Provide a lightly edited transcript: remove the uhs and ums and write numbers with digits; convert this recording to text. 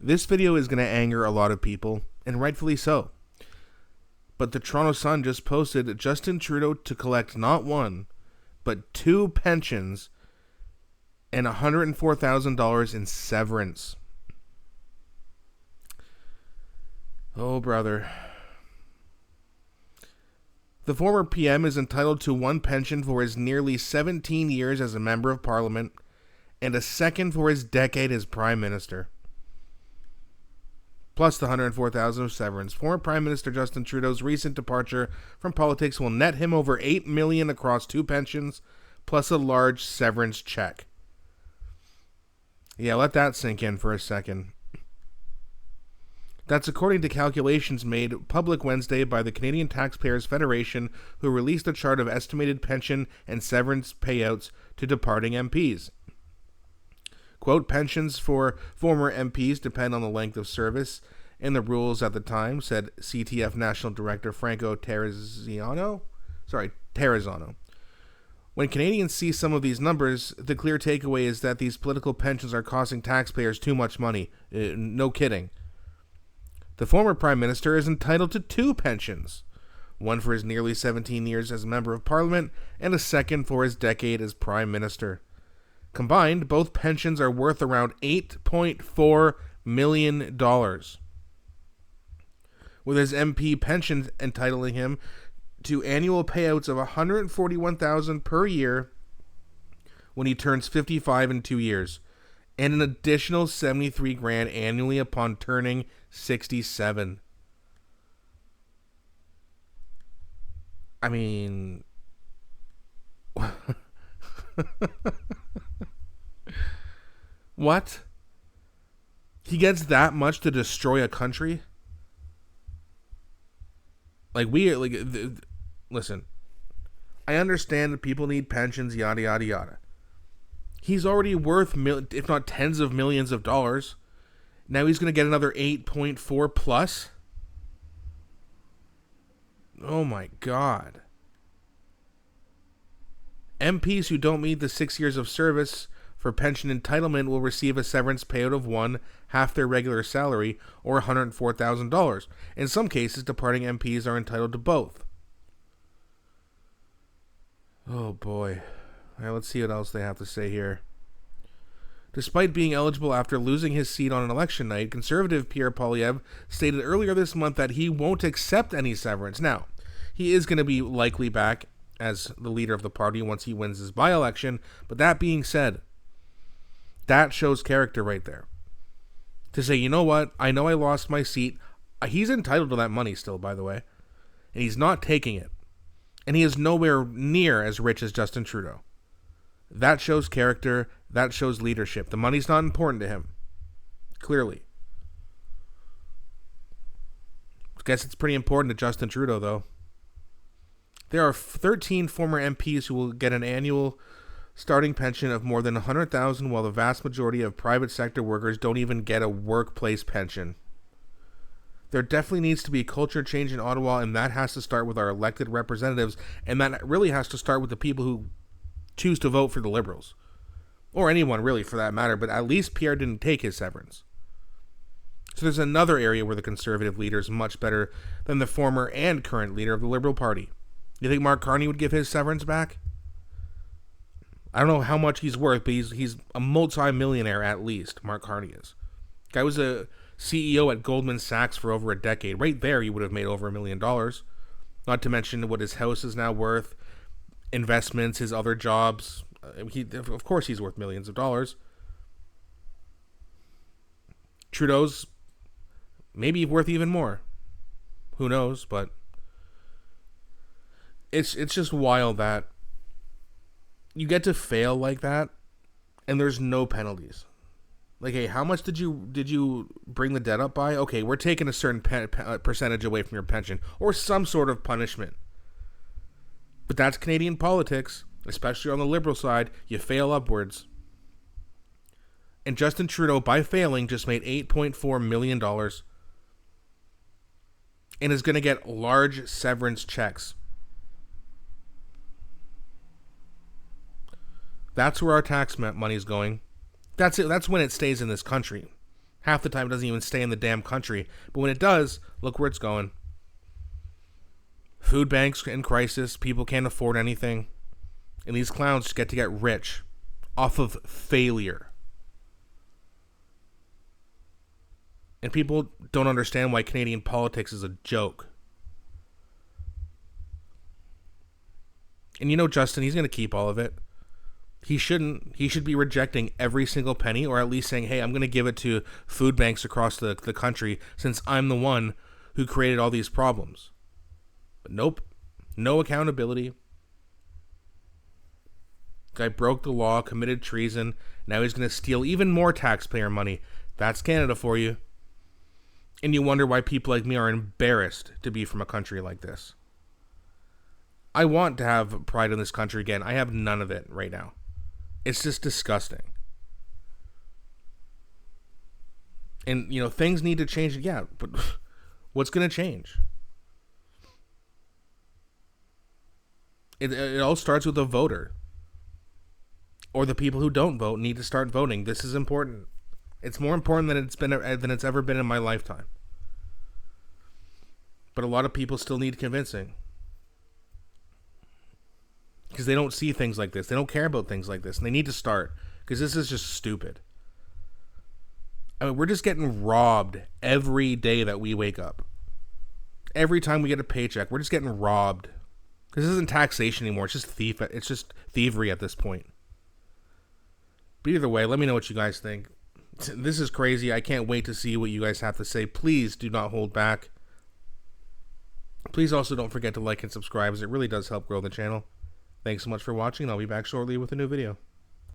This video is going to anger a lot of people, and rightfully so. But the Toronto Sun just posted Justin Trudeau to collect not one, but 2 pensions and $104,000 in severance. Oh, brother. The former PM is entitled to 1 pension for his nearly 17 years as a member of Parliament and a second for his decade as Prime Minister, plus the $104,000 of severance. Former Prime Minister Justin Trudeau's recent departure from politics will net him over $8 million across 2 pensions, plus a large severance check. Yeah, let that sink in for a second. That's according to calculations made public Wednesday by the Canadian Taxpayers Federation, who released a chart of estimated pension and severance payouts to departing MPs. Quote, pensions for former MPs depend on the length of service and the rules at the time, said CTF National Director Franco Terrazzano. When Canadians see some of these numbers, the clear takeaway is that these political pensions are costing taxpayers too much money. No kidding. The former Prime Minister is entitled to 2 pensions, one for his nearly 17 years as a Member of Parliament and a second for his decade as Prime Minister. Combined, both pensions are worth around $8.4 million, with his MP pension entitling him to annual payouts of $141,000 per year when he turns 55 in 2 years, and an additional $73,000 annually upon turning 67. I mean, what? He gets that much to destroy a country? Listen, I understand that people need pensions, yada, yada, yada. He's already worth, if not tens of millions of dollars. Now he's going to get another 8.4 plus? Oh my God. MPs who don't meet the 6 years of service for pension entitlement will receive a severance payout of 1/2 their regular salary, or $104,000. In some cases, departing MPs are entitled to both. Oh boy. All right, let's see what else they have to say here. Despite being eligible after losing his seat on an election night, Conservative Pierre Poilievre stated earlier this month that he won't accept any severance. Now, he is going to be likely back as the leader of the party once he wins his by-election, but that being said, that shows character right there. To say, you know what, I know I lost my seat. He's entitled to that money still, by the way, and he's not taking it. And he is nowhere near as rich as Justin Trudeau. That shows character. That shows leadership. The money's not important to him. Clearly. I guess it's pretty important to Justin Trudeau, though. There are 13 former MPs who will get an annual starting pension of more than $100,000, while the vast majority of private sector workers don't even get a workplace pension. There definitely needs to be a culture change in Ottawa, and that has to start with our elected representatives, and that really has to start with the people who choose to vote for the Liberals. Or anyone, really, for that matter, but at least Pierre didn't take his severance. So there's another area where the Conservative leader is much better than the former and current leader of the Liberal Party. You think Mark Carney would give his severance back? I don't know how much he's worth, but he's a multi-millionaire at least, Mark Carney is. Guy was a CEO at Goldman Sachs for over a decade. Right there, he would have made over $1 million. Not to mention what his house is now worth, investments, his other jobs. Of course he's worth millions of dollars. Trudeau's maybe worth even more. Who knows, but it's just wild that you get to fail like that and there's no penalties. Like, hey, how much did you bring the debt up by? Okay, we're taking a certain percentage away from your pension, or some sort of punishment. But that's Canadian politics, especially on the Liberal side. You fail upwards. And Justin Trudeau, by failing, just made $8.4 million and is going to get large severance checks. That's where our tax money is going. That's it. That's when it stays in this country. Half the time it doesn't even stay in the damn country. But when it does, look where it's going. Food banks in crisis. People can't afford anything. And these clowns just get to get rich off of failure. And people don't understand why Canadian politics is a joke. And you know Justin, he's going to keep all of it. He shouldn't. He should be rejecting every single penny, or at least saying, hey, I'm going to give it to food banks across the country since I'm the one who created all these problems. But nope. No accountability. Guy broke the law, committed treason. Now he's going to steal even more taxpayer money. That's Canada for you. And you wonder why people like me are embarrassed to be from a country like this. I want to have pride in this country again. I have none of it right now. It's just disgusting. And, you know, things need to change. Yeah, but what's going to change? It all starts with a voter. Or the people who don't vote need to start voting. This is important. It's more important than it's ever been in my lifetime. But a lot of people still need convincing. Because they don't see things like this. They don't care about things like this. And they need to start. Because this is just stupid. I mean, we're just getting robbed every day that we wake up. Every time we get a paycheck, we're just getting robbed. Because this isn't taxation anymore. It's just thievery at this point. But either way, let me know what you guys think. This is crazy. I can't wait to see what you guys have to say. Please do not hold back. Please also don't forget to like and subscribe, as it really does help grow the channel. Thanks so much for watching, and I'll be back shortly with a new video.